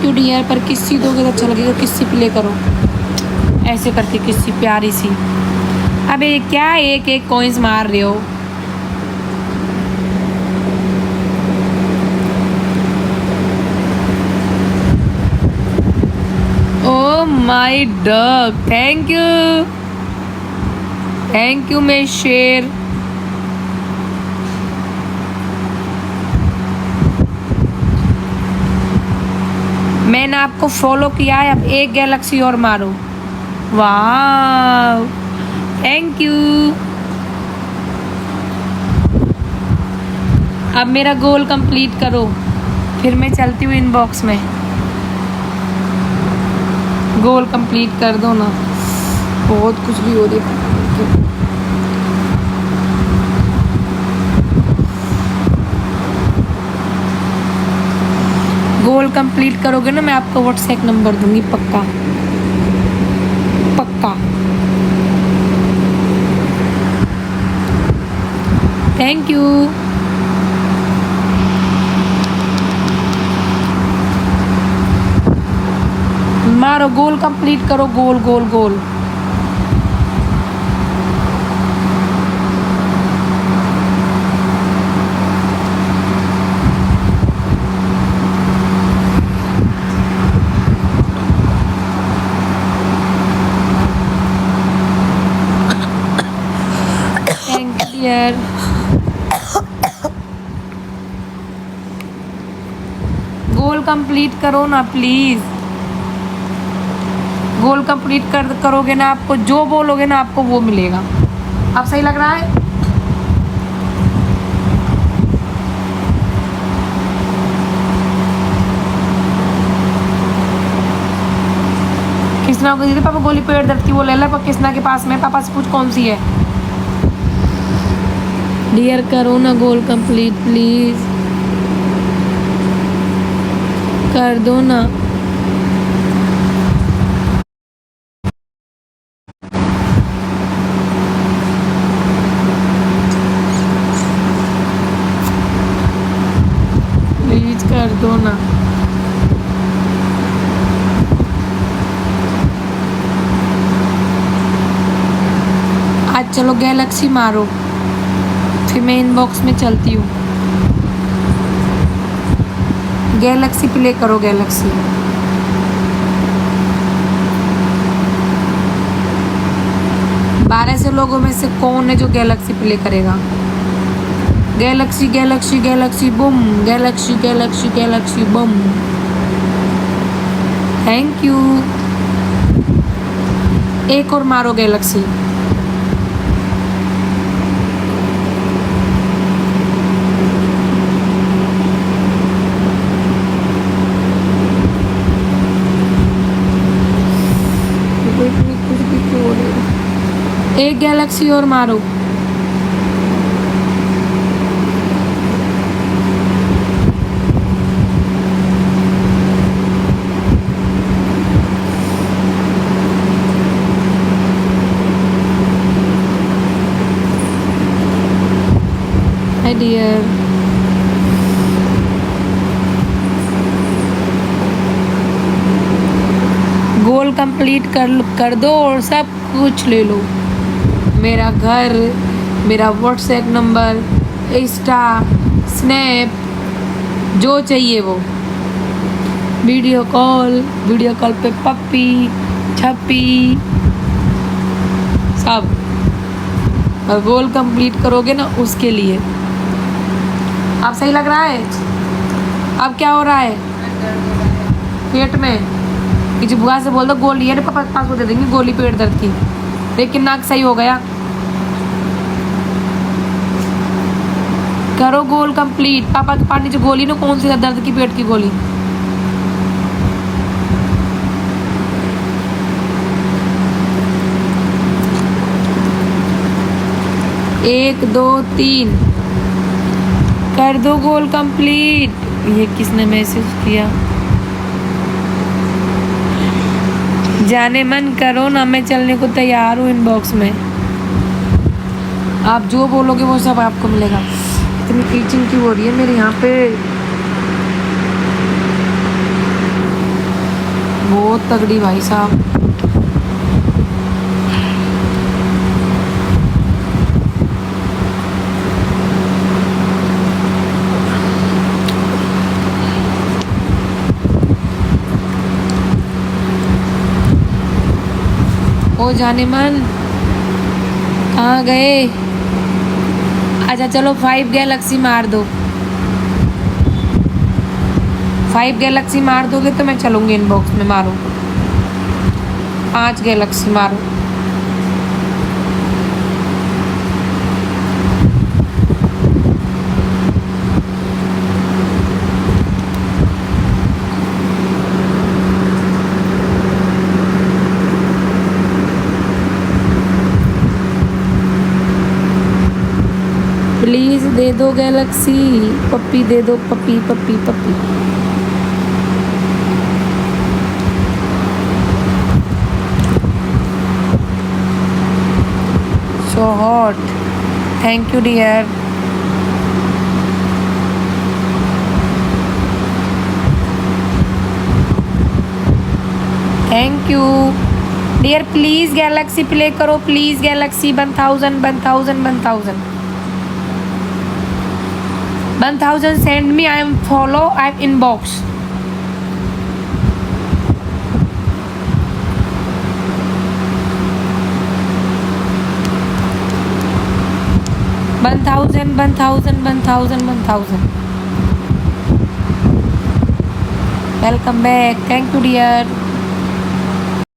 Thank you dear. पर किस्सी दोगे तो अच्छा लगेगा, किस्सी प्ले करो ऐसे करके, किस्सी प्यारी सी। अबे क्या एक एक कॉइन्स मार रहे हो? Oh my dog, thank you मेरे शेर। मैंने आपको फॉलो किया है, अब एक गैलेक्सी और मारो। वाह, थैंक यू। अब मेरा गोल कंप्लीट करो, फिर मैं चलती हूँ इनबॉक्स में। गोल कंप्लीट कर दो ना, बहुत कुछ भी हो रही है। गोल कंप्लीट करोगे ना, मैं आपको व्हाट्सएप नंबर दूंगी, पक्का पक्का। Thank you. मारो, गोल कंप्लीट करो, गोल गोल गोल। यार गोल कंप्लीट करो ना प्लीज। गोल कंप्लीट करोगे ना, आपको जो बोलोगे ना आपको वो मिलेगा। अब सही लग रहा है? कृष्णा को दीदी पापा गोली पेट दर्द की वो ले ला, पर कृष्णा के पास में। पापा से पूछ कौन सी है। डियर करो ना गोल कंप्लीट प्लीज, कर दो ना। प्लीज कर दो ना। आज चलो गैलेक्सी मारो, फिर मैं इनबॉक्स में चलती हूँ। गैलेक्सी प्ले करो, गैलेक्सी। बारह से लोगों में से कौन है जो गैलेक्सी प्ले करेगा? Galaxy Galaxy Galaxy boom, Galaxy Galaxy Galaxy boom. Thank you. एक और मारो गैलेक्सी। एक गैलेक्सी और मारो। Hi dear. गोल कंप्लीट कर दो और सब कुछ ले लो। मेरा घर, मेरा व्हाट्सएप नंबर, इंस्टा, स्नैप, जो चाहिए वो। वीडियो कॉल पे पप्पी छप्पी सब। और गोल कंप्लीट करोगे ना उसके लिए। अब सही लग रहा है? अब क्या हो रहा है पेट में? किसी बुआ से बोल दो गोली है, पापा पास वो दे देंगे गोली पेट दर्द की। लेकिन नाक सही हो गया। करो गोल कंप्लीट। पापा के पानी जो गोली ना, कौन सी दर्द की पेट की गोली? एक दो तीन, कर दो गोल कंप्लीट। ये किसने मैसेज किया? जाने मन करो ना, मैं चलने को तैयार हूँ इनबॉक्स में। आप जो बोलोगे वो सब आपको मिलेगा। इतनी टीचिंग क्यों हो रही है मेरे यहाँ पे? बहुत तगड़ी भाई साहब। ओ जाने मन कहाँ गए? अच्छा चलो 5 गैलेक्सी मार दो, 5 गैलेक्सी मार दोगे तो मैं चलूंगी इनबॉक्स में। मारो 5 गैलेक्सी मारो। प्लीज दे दो गैलेक्सी, पप्पी दे दो, पप्पी पप्पी पप्पी। So hot. Thank you dear. Thank you dear. Please Galaxy play करो, please Galaxy 1000 1000 1000 1000 send me. I am follow, I am inbox. One thousand, 1000, 1000, 1000. Welcome back. Thank you dear.